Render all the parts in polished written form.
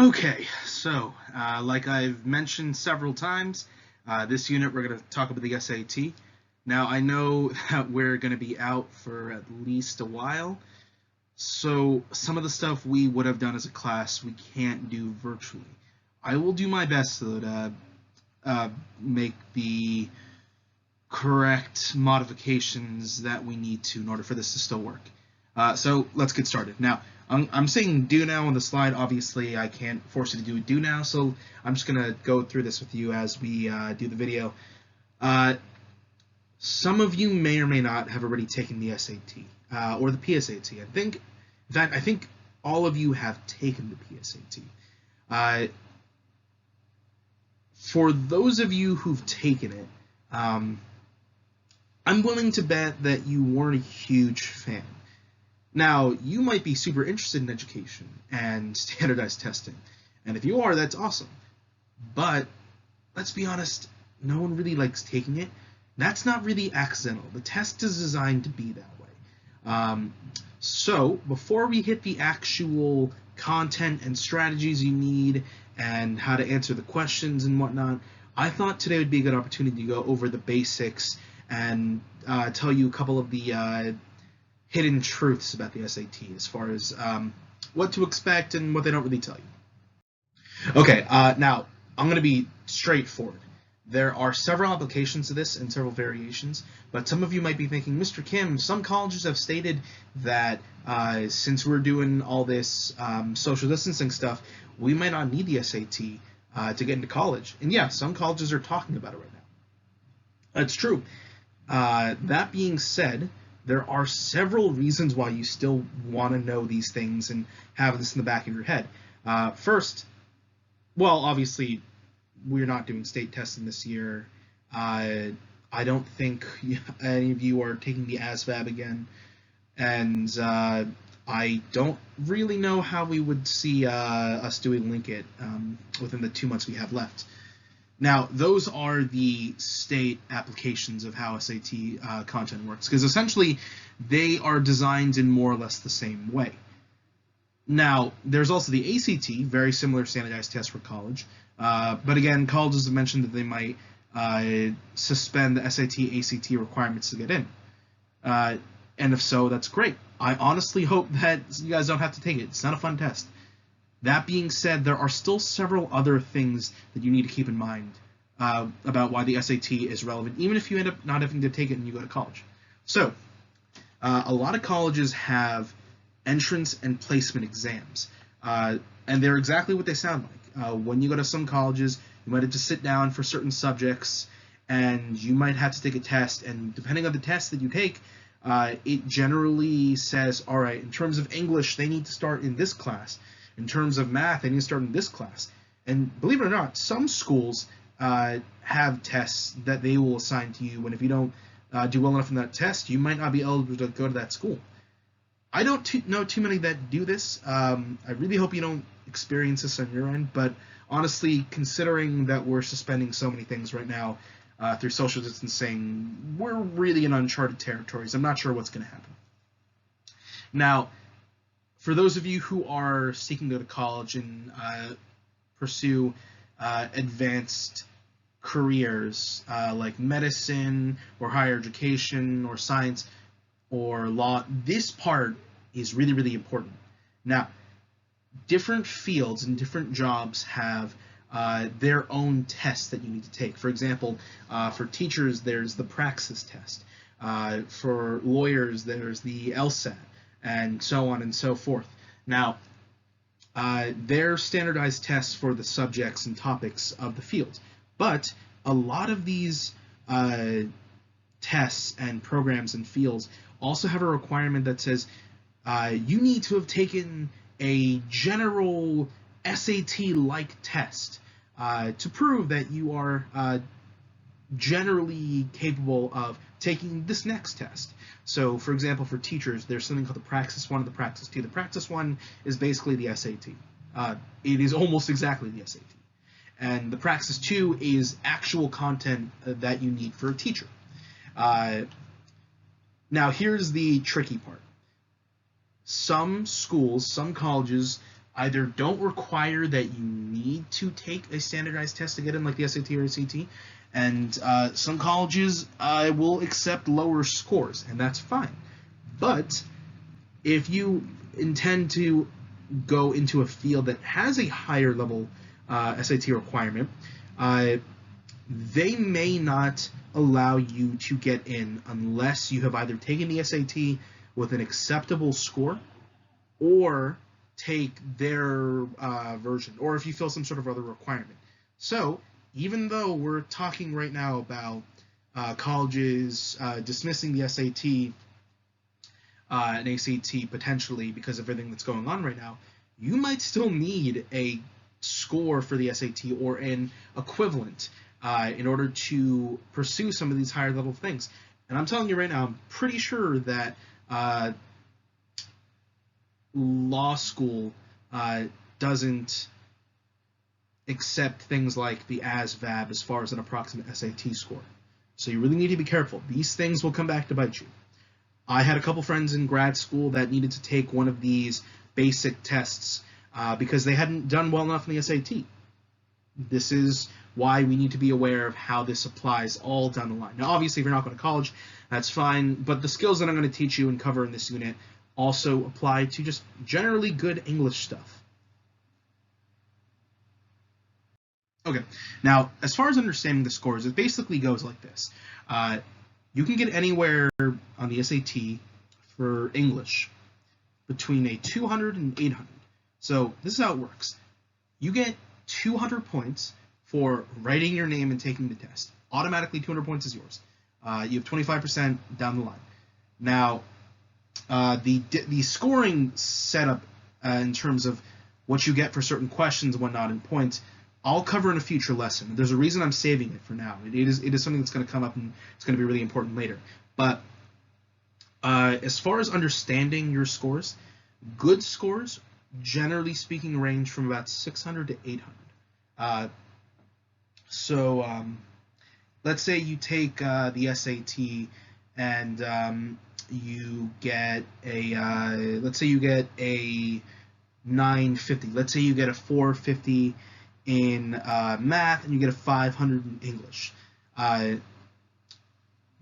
Okay, so like I've mentioned several times, this unit we're going to talk about the SAT. Now I know that we're going to be out for at least a while, so some of the stuff we would have done as a class we can't do virtually. I will do my best though to make the correct modifications that we need to in order for this to still work. So let's get started. Now, I'm saying do now on the slide. Obviously, I can't force you to do do now, so I'm just going to go through this with you as we do the video. Some of you may or may not have already taken the SAT or the PSAT. In fact, I think all of you have taken the PSAT. For those of you who've taken it, I'm willing to bet that you weren't a huge fan. Now, you might be super interested in education and standardized testing, and if you are, that's awesome. But let's be honest, no one really likes taking it. That's not really accidental. The test is designed to be that way. So before we hit the actual content and strategies you need and how to answer the questions and whatnot, I thought today would be a good opportunity to go over the basics and tell you a couple of the hidden truths about the SAT as far as what to expect and what they don't really tell you. Okay, now I'm going to be straightforward. There are several applications to this and several variations, but some of you might be thinking, Mr. Kim, some colleges have stated that since we're doing all this social distancing stuff, we might not need the SAT to get into college. And yeah, some colleges are talking about it right now. That's true. That being said, there are several reasons why you still want to know these things and have this in the back of your head. First, well, obviously, we're not doing state testing this year. I don't think any of you are taking the ASVAB again, and I don't really know how we would see us doing Linkit within the 2 months we have left. Now, those are the state applications of how SAT content works, because essentially they are designed in more or less the same way. Now, there's also the ACT, very similar standardized test for college, but again, colleges have mentioned that they might suspend the SAT, ACT requirements to get in. And if so, that's great. I honestly hope that you guys don't have to take it. It's not a fun test. That being said, there are still several other things that you need to keep in mind about why the SAT is relevant, even if you end up not having to take it and you go to college. So, a lot of colleges have entrance and placement exams, and they're exactly what they sound like. When you go to some colleges, you might have to sit down for certain subjects, and you might have to take a test, and depending on the test that you take, it generally says, all right, in terms of English, they need to start in this class. In terms of math, they need to start in this class. And believe it or not, some schools have tests that they will assign to you, and if you don't do well enough in that test, you might not be eligible to go to that school. I don't know too many that do this. I really hope you don't experience this on your end, but honestly, considering that we're suspending so many things right now through social distancing, we're really in uncharted territories. I'm not sure what's going to happen. Now, for those of you who are seeking to go to college and pursue advanced careers like medicine or higher education or science or law, this part is really, really important. Now, different fields and different jobs have their own tests that you need to take. For example, for teachers, there's the Praxis test. For lawyers, there's the LSAT, and so on and so forth. Now, they're standardized tests for the subjects and topics of the field, but a lot of these tests and programs and fields also have a requirement that says you need to have taken a general SAT-like test to prove that you are generally capable of taking this next test. So, for example, for teachers, there's something called the Praxis 1 and the Praxis 2. The Praxis 1 is basically the SAT. It is almost exactly the SAT. And the Praxis 2 is actual content that you need for a teacher. Now, here's the tricky part. Some schools, some colleges either don't require that you need to take a standardized test to get in, like the SAT or ACT, and some colleges will accept lower scores, and that's fine. But if you intend to go into a field that has a higher level SAT requirement, they may not allow you to get in unless you have either taken the SAT with an acceptable score or take their version, or if you fill some sort of other requirement. So even though we're talking right now about colleges dismissing the SAT and ACT potentially because of everything that's going on right now, you might still need a score for the SAT or an equivalent in order to pursue some of these higher level things. And I'm telling you right now, I'm pretty sure that law school doesn't accept things like the ASVAB as far as an approximate SAT score. So you really need to be careful. These things will come back to bite you. I had a couple friends in grad school that needed to take one of these basic tests because they hadn't done well enough in the SAT. This is why we need to be aware of how this applies all down the line. Now, obviously, if you're not going to college, that's fine, but the skills that I'm going to teach you and cover in this unit also apply to just generally good English stuff. Okay, now, as far as understanding the scores, it basically goes like this. You can get anywhere on the SAT for English between a 200 and 800. So this is how it works. You get 200 points for writing your name and taking the test. Automatically, 200 points is yours. You have 25% down the line. Now, the scoring setup in terms of what you get for certain questions and whatnot in points, I'll cover in a future lesson. There's a reason I'm saving it for now. It is something that's going to come up and it's going to be really important later. But as far as understanding your scores, good scores, generally speaking, range from about 600 to 800. Let's say you take the SAT and you get a let's say you get a 950. Let's say you get a 450 in math and you get a 500 in English.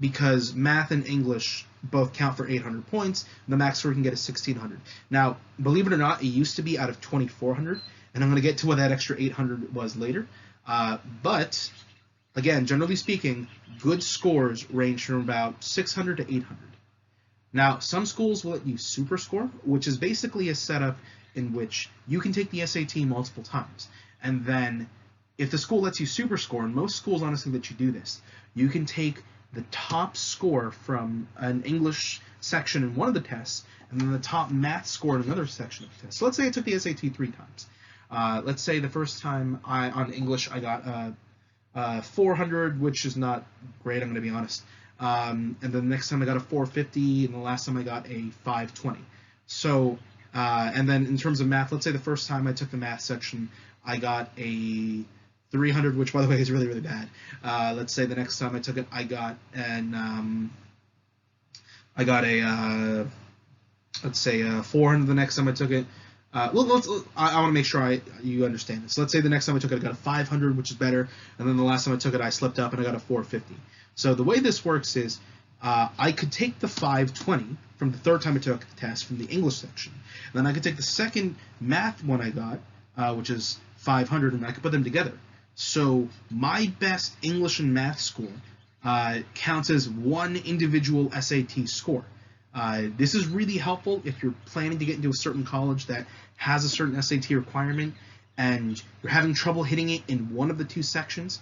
Because math and English both count for 800 points, the max score you can get is 1600. Now, believe it or not, it used to be out of 2400, and I'm going to get to what that extra 800 was later. But, again, generally speaking, good scores range from about 600 to 800. Now, some schools will let you super score, which is basically a setup in which you can take the SAT multiple times. And then, if the school lets you super score, and most schools honestly let you do this, you can take the top score from an English section in one of the tests, and then the top math score in another section of the test. So let's say I took the SAT 3 times. Let's say the first time on English I got 400, which is not great, I'm going to be honest. And then the next time I got a 450, and the last time I got a 520. So, and then in terms of math, let's say the first time I took the math section, I got a 300, which by the way is really, really bad. Let's say the next time I took it, I got let's say 400 the next time I took it. I want to make sure you understand this. So let's say the next time I took it, I got a 500, which is better, and then the last time I took it, I slipped up and I got a 450. So the way this works is I could take the 520 from the third time I took the test from the English section, and then I could take the second math one I got, which is 500, and I could put them together. So my best English and math score counts as one individual SAT score. This is really helpful if you're planning to get into a certain college that has a certain SAT requirement and you're having trouble hitting it in one of the two sections.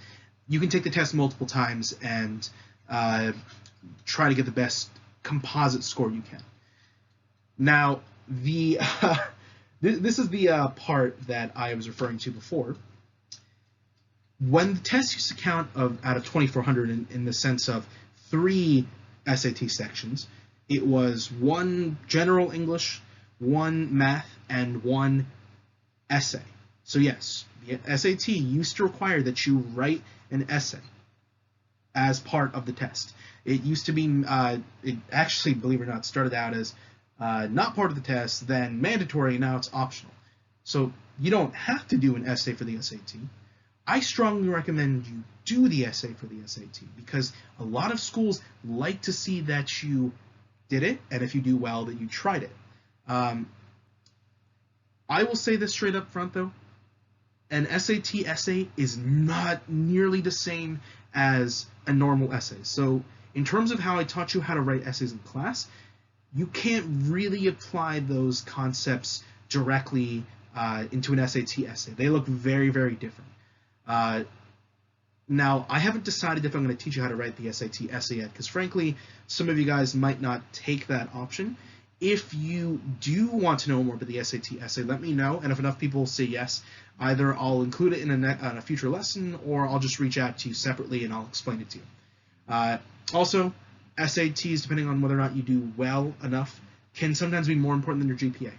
You can take the test multiple times and try to get the best composite score you can. Now, this is the part that I was referring to before. When the test used to count out of 2,400 in the sense of 3 SAT sections, it was 1 general English, 1 math, and 1 essay. So yes, the SAT used to require that you write an essay as part of the test. It used to be, it actually, believe it or not, started out as not part of the test, then mandatory, now it's optional. So you don't have to do an essay for the SAT. I strongly recommend you do the essay for the SAT because a lot of schools like to see that you did it, and if you do well, that you tried it. I will say this straight up front though, an SAT essay is not nearly the same as a normal essay. So in terms of how I taught you how to write essays in class, you can't really apply those concepts directly into an SAT essay. They look very, very different. Now, I haven't decided if I'm going to teach you how to write the SAT essay yet, because frankly, some of you guys might not take that option. If you do want to know more about the SAT essay, let me know, and if enough people say yes, either I'll include it in a future lesson, or I'll just reach out to you separately and I'll explain it to you. Also, SATs, depending on whether or not you do well enough, can sometimes be more important than your GPA.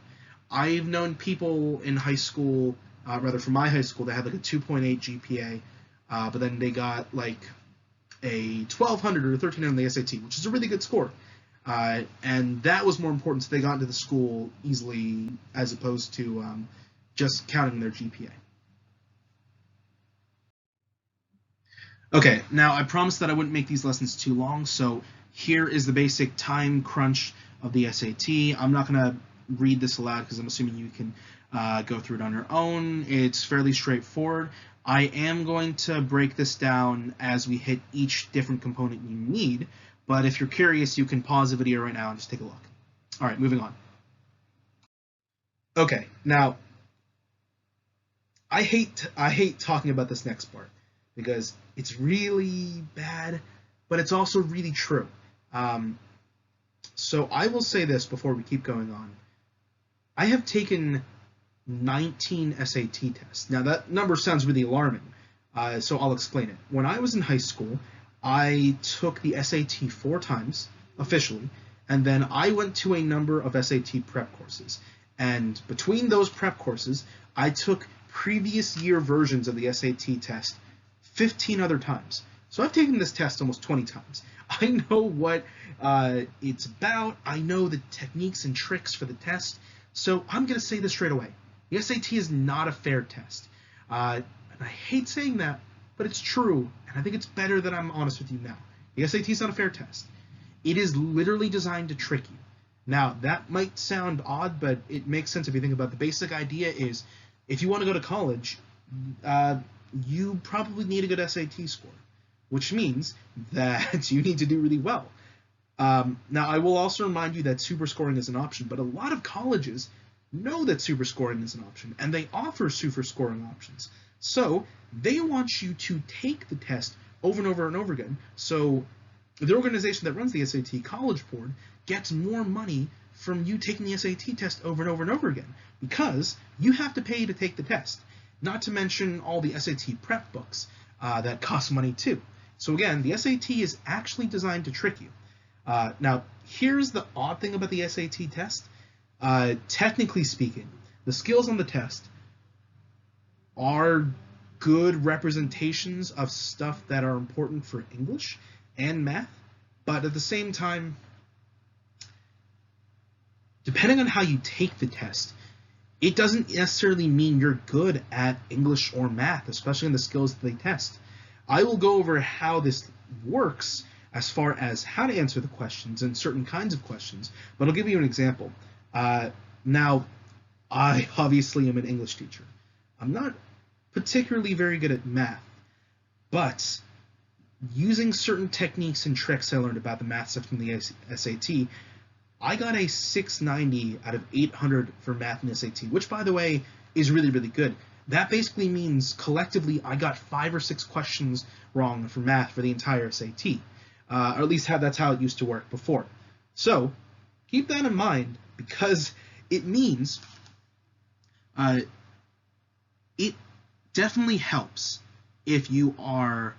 I've known people in high school, rather from my high school, that had like a 2.8 GPA, but then they got like a 1200 or 1300 on the SAT, which is a really good score. And that was more important, so they got into the school easily as opposed to just counting their GPA. Okay, now I promised that I wouldn't make these lessons too long, so here is the basic time crunch of the SAT. I'm not going to read this aloud because I'm assuming you can go through it on your own. It's fairly straightforward. I am going to break this down as we hit each different component you need, but if you're curious, you can pause the video right now and just take a look. All right, moving on. Okay, now I hate talking about this next part because it's really bad, but it's also really true. So I will say this before we keep going on. I have taken 19 SAT tests. Now that number sounds really alarming, so I'll explain it. When I was in high school, I took the SAT 4 times, officially, and then I went to a number of SAT prep courses. And between those prep courses, I took previous year versions of the SAT test 15 other times. So I've taken this test almost 20 times. I know what it's about. I know the techniques and tricks for the test. So I'm going to say this straight away. The SAT is not a fair test. And I hate saying that, but it's true. And I think it's better that I'm honest with you now. The SAT is not a fair test. It is literally designed to trick you. Now, that might sound odd, but it makes sense if you think about it. The basic idea is if you want to go to college, you probably need a good SAT score, which means that you need to do really well. Now, I will also remind you that super scoring is an option, but a lot of colleges know that super scoring is an option, and they offer super scoring options. So they want you to take the test over and over and over again. So the organization that runs the SAT, College Board, gets more money from you taking the SAT test over and over and over again because you have to pay to take the test. Not to mention all the SAT prep books that cost money too. So again, the SAT is actually designed to trick you. Now, here's the odd thing about the SAT test. Technically speaking, the skills on the test are good representations of stuff that are important for English and math, but at the same time, depending on how you take the test, it doesn't necessarily mean you're good at English or math, especially in the skills that they test. I will go over how this works as far as how to answer the questions and certain kinds of questions, but I'll give you an example. Now, I obviously am an English teacher. I'm not particularly very good at math, but using certain techniques and tricks I learned about the math stuff from the SAT, I got a 690 out of 800 for math and SAT, which, by the way, is really, really good. That basically means collectively I got 5 or 6 questions wrong for math for the entire SAT, or at least that's how it used to work before. So keep that in mind because it means it definitely helps if you are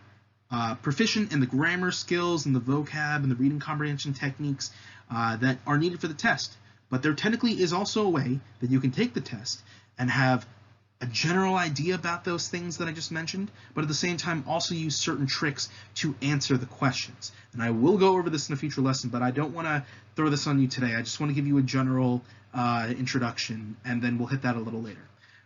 proficient in the grammar skills and the vocab and the reading comprehension techniques that are needed for the test. But there technically is also a way that you can take the test and have a general idea about those things that I just mentioned, but at the same time also use certain tricks to answer the questions. And I will go over this in a future lesson, but I don't want to throw this on you today. I just want to give you a general introduction, and then we'll hit that a little later.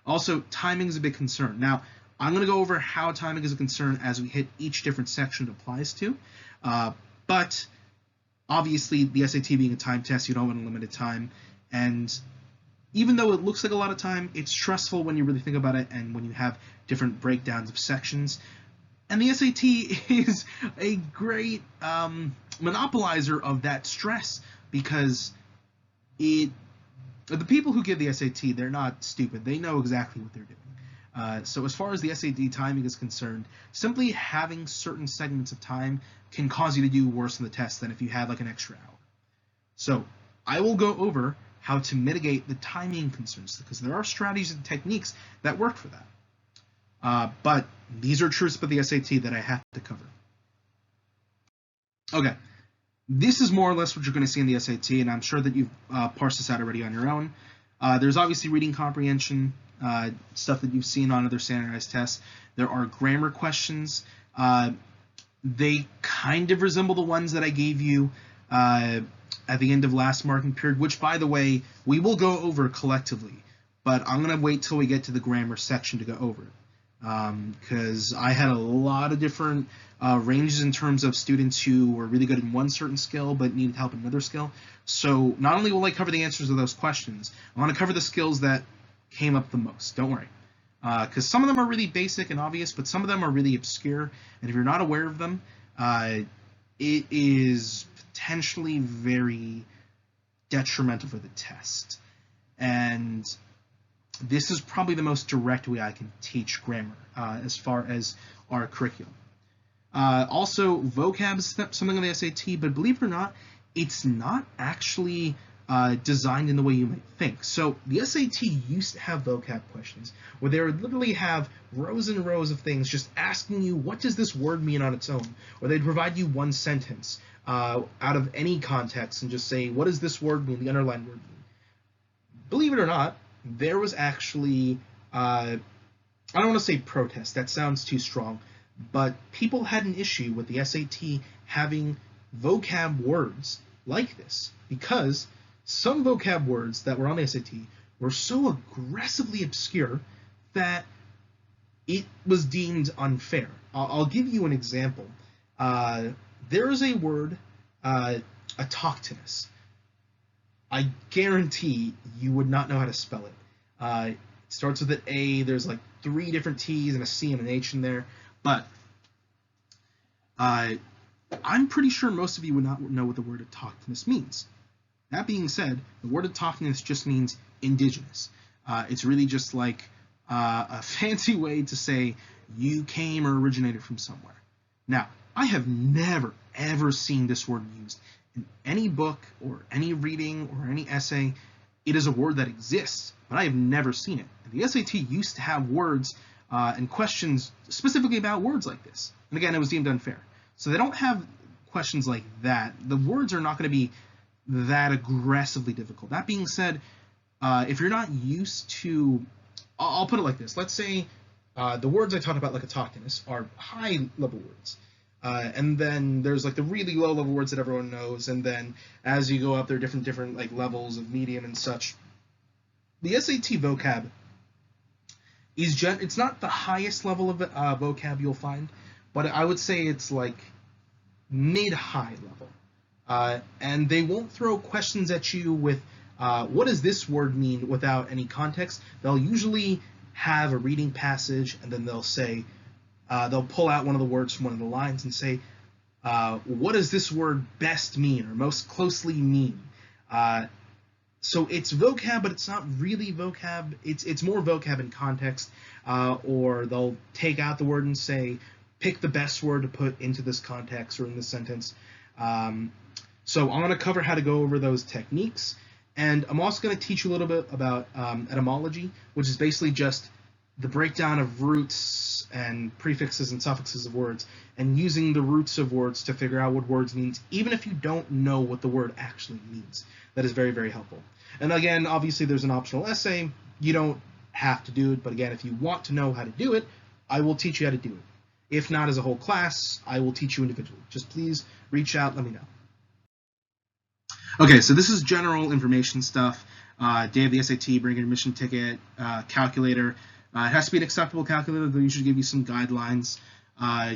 Also, timing is a big concern. Now, I'm going to go over how timing is a concern as we hit each different section it applies to. But obviously, the SAT being a time test, you don't want unlimited time. And even though it looks like a lot of time, it's stressful when you really think about it and when you have different breakdowns of sections. And the SAT is a great monopolizer of that stress, because the people who give the SAT, they're not stupid. They know exactly what they're doing. So as far as the SAT timing is concerned, simply having certain segments of time can cause you to do worse on the test than if you had like an extra hour. So I will go over how to mitigate the timing concerns, because there are strategies and techniques that work for that. But these are truths about the SAT that I have to cover. Okay, this is more or less what you're going to see in the SAT, and I'm sure that you've parsed this out already on your own. There's obviously reading comprehension, stuff that you've seen on other standardized tests. There are grammar questions. They kind of resemble the ones that I gave you at the end of last marking period, which, by the way, we will go over collectively, but I'm going to wait till we get to the grammar section to go over it, because I had a lot of different ranges in terms of students who were really good in one certain skill but needed help in another skill. So not only will I cover the answers to those questions, I want to cover the skills that came up the most. Don't worry, because some of them are really basic and obvious, but some of them are really obscure, and if you're not aware of them, it is potentially very detrimental for the test. And this is probably the most direct way I can teach grammar as far as our curriculum. Also, vocab is something on the SAT, but believe it or not, it's not actually designed in the way you might think. So the SAT used to have vocab questions where they would literally have rows and rows of things just asking you, what does this word mean on its own? Or they'd provide you one sentence out of any context and just say, what does this word mean, the underlined word mean? Believe it or not, there was actually, I don't want to say protest, that sounds too strong, but people had an issue with the SAT having vocab words like this, because some vocab words that were on the SAT were so aggressively obscure that it was deemed unfair. I'll give you an example. There is a word, autochthonous. I guarantee you would not know how to spell it. It starts with an A, there's like 3 different T's and a C and an H in there, but I'm pretty sure most of you would not know what the word autochthonous means. That being said, the word autochthonous just means indigenous. It's really just like a fancy way to say you came or originated from somewhere. Now, I have never, ever seen this word used in any book or any reading or any essay. It is a word that exists, but I have never seen it. And the SAT used to have words and questions specifically about words like this. And again, it was deemed unfair. So they don't have questions like that. The words are not going to be that aggressively difficult. That being said, if you're not used to, I'll put it like this. Let's say the words I talked about, like autochthonous, are high-level words. And then there's like the really low-level words that everyone knows. And then as you go up, there are different like levels of medium and such. The SAT vocab is it's not the highest level of vocab you'll find, but I would say it's like mid-high level. And they won't throw questions at you with what does this word mean without any context. They'll usually have a reading passage, and then they'll say, they'll pull out one of the words from one of the lines and say, what does this word best mean or most closely mean? So it's vocab, but it's not really vocab. It's more vocab in context, or they'll take out the word and say, pick the best word to put into this context or in this sentence. So I'm going to cover how to go over those techniques, and I'm also going to teach you a little bit about etymology, which is basically just the breakdown of roots and prefixes and suffixes of words, and using the roots of words to figure out what words means, even if you don't know what the word actually means. That is very, very helpful. And again, obviously there's an optional essay. You don't have to do it, but again, if you want to know how to do it, I will teach you how to do it. If not as a whole class, I will teach you individually. Just please reach out, let me know. Okay, so this is general information stuff. Day of the SAT, bring your admission ticket, calculator. It has to be an acceptable calculator. They'll usually give you some guidelines.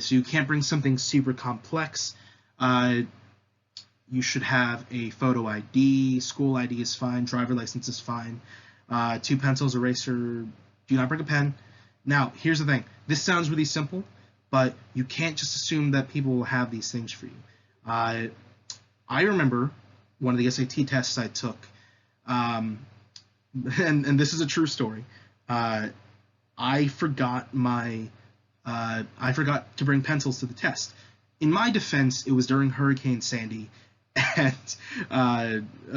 So you can't bring something super complex. You should have a photo ID. School ID is fine. Driver license is fine. 2 pencils, eraser. Do not bring a pen. Now, here's the thing. This sounds really simple, but you can't just assume that people will have these things for you. I remember one of the SAT tests I took, and this is a true story. I forgot to bring pencils to the test. In my defense, it was during Hurricane Sandy, and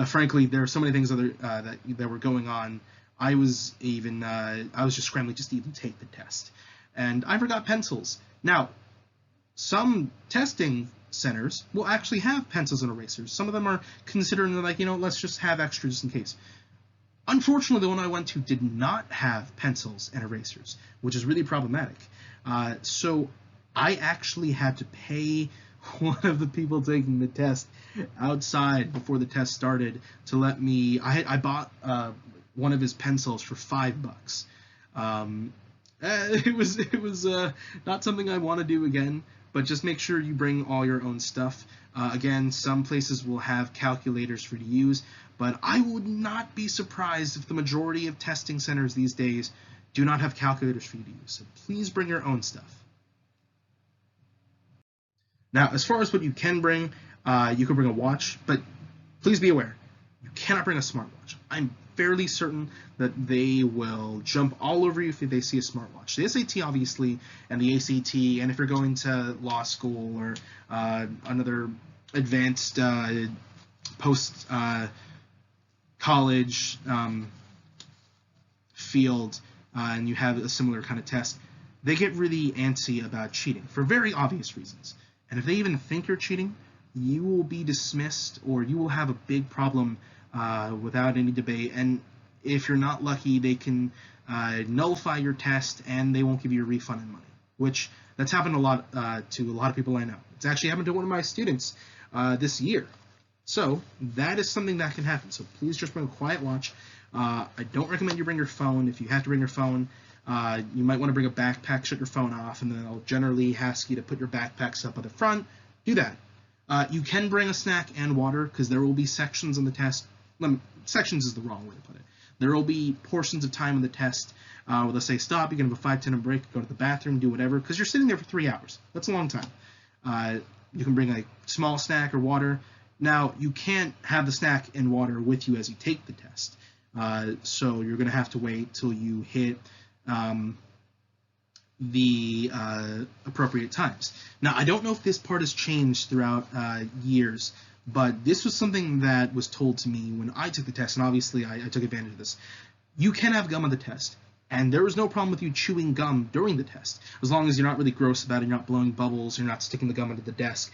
frankly, there are so many things that were going on. I was just scrambling just to even take the test, and I forgot pencils. Now, some testing centers will actually have pencils and erasers. Some of them are considering like, let's just have extra just in case. Unfortunately, the one I went to did not have pencils and erasers, which is really problematic. So I actually had to pay one of the people taking the test outside before the test started to let me. I bought one of his pencils for $5. It was not something I want to do again, but just make sure you bring all your own stuff. Again, some places will have calculators for you to use, but I would not be surprised if the majority of testing centers these days do not have calculators for you to use. So please bring your own stuff. Now, as far as what you can bring, you can bring a watch, but please be aware, you cannot bring a smartwatch. I'm fairly certain that they will jump all over you if they see a smartwatch. The SAT, obviously, and the ACT, and if you're going to law school or another advanced post-college field, and you have a similar kind of test, they get really antsy about cheating for very obvious reasons. And if they even think you're cheating, you will be dismissed, or you will have a big problem without any debate. And if you're not lucky, they can nullify your test, and they won't give you a refund in money, which that's happened a lot to a lot of people I know. It's actually happened to one of my students this year. So that is something that can happen. So please just bring a quiet watch. I don't recommend you bring your phone. If you have to bring your phone, you might want to bring a backpack, shut your phone off, and then they'll generally ask you to put your backpacks up at the front. Do that. You can bring a snack and water, because there will be sections in the test. Sections is the wrong way to put it. There will be portions of time in the test where they'll say, stop, you can have a 5-10 minute break, go to the bathroom, do whatever, because you're sitting there for 3 hours. That's a long time. You can bring a small snack or water. Now, you can't have the snack and water with you as you take the test. So you're going to have to wait till you hit the appropriate times. Now, I don't know if this part has changed throughout years, but this was something that was told to me when I took the test, and obviously I took advantage of this. You can have gum on the test, and there was no problem with you chewing gum during the test, as long as you're not really gross about it, you're not blowing bubbles, you're not sticking the gum into the desk.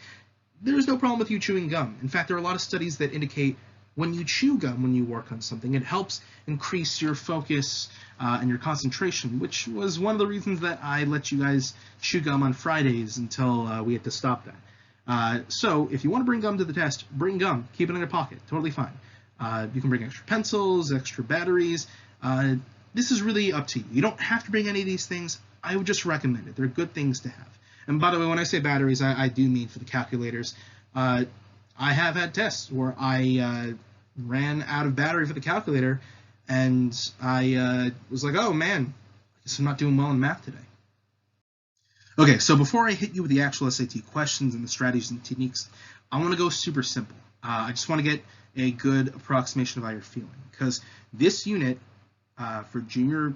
There's no problem with you chewing gum. In fact, there are a lot of studies that indicate when you chew gum when you work on something, it helps increase your focus and your concentration, which was one of the reasons that I let you guys chew gum on Fridays until we had to stop that. So if you want to bring gum to the test, bring gum. Keep it in your pocket. Totally fine. You can bring extra pencils, extra batteries. This is really up to you. You don't have to bring any of these things. I would just recommend it. They're good things to have. And by the way, when I say batteries, I do mean for the calculators. I have had tests where I ran out of battery for the calculator, and I was like, oh man, I guess I'm not doing well in math today. Okay, so before I hit you with the actual SAT questions and the strategies and techniques, I want to go super simple. I just want to get a good approximation of how you're feeling, because this unit for junior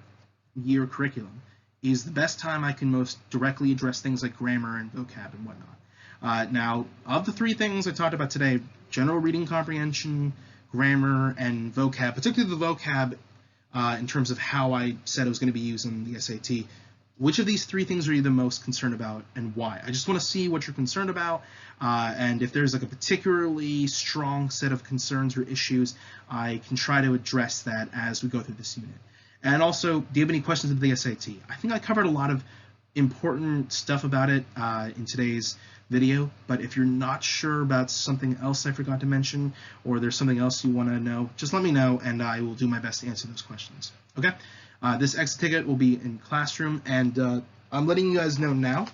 year curriculum is the best time I can most directly address things like grammar and vocab and whatnot. Now, of the 3 things I talked about today, general reading comprehension, grammar, and vocab, particularly the vocab in terms of how I said it was going to be used in the SAT, which of these 3 things are you the most concerned about, and why? I just want to see what you're concerned about, and if there's like a particularly strong set of concerns or issues, I can try to address that as we go through this unit. And also, do you have any questions about the SAT? I think I covered a lot of important stuff about it in today's video, but if you're not sure about something else I forgot to mention, or there's something else you want to know, just let me know and I will do my best to answer those questions. Okay? This exit ticket will be in Classroom, and I'm letting you guys know now,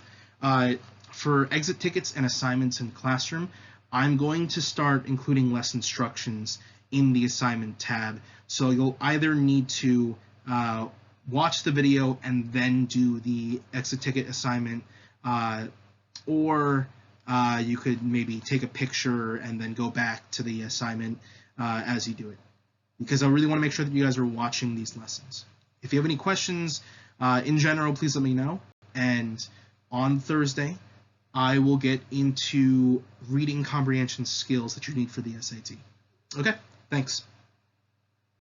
for exit tickets and assignments in Classroom, I'm going to start including lesson instructions in the assignment tab, so you'll either need to watch the video and then do the exit ticket assignment, or you could maybe take a picture and then go back to the assignment as you do it, because I really want to make sure that you guys are watching these lessons. If you have any questions in general, please let me know, and on Thursday I will get into reading comprehension skills that you need for the SAT. Okay, thanks.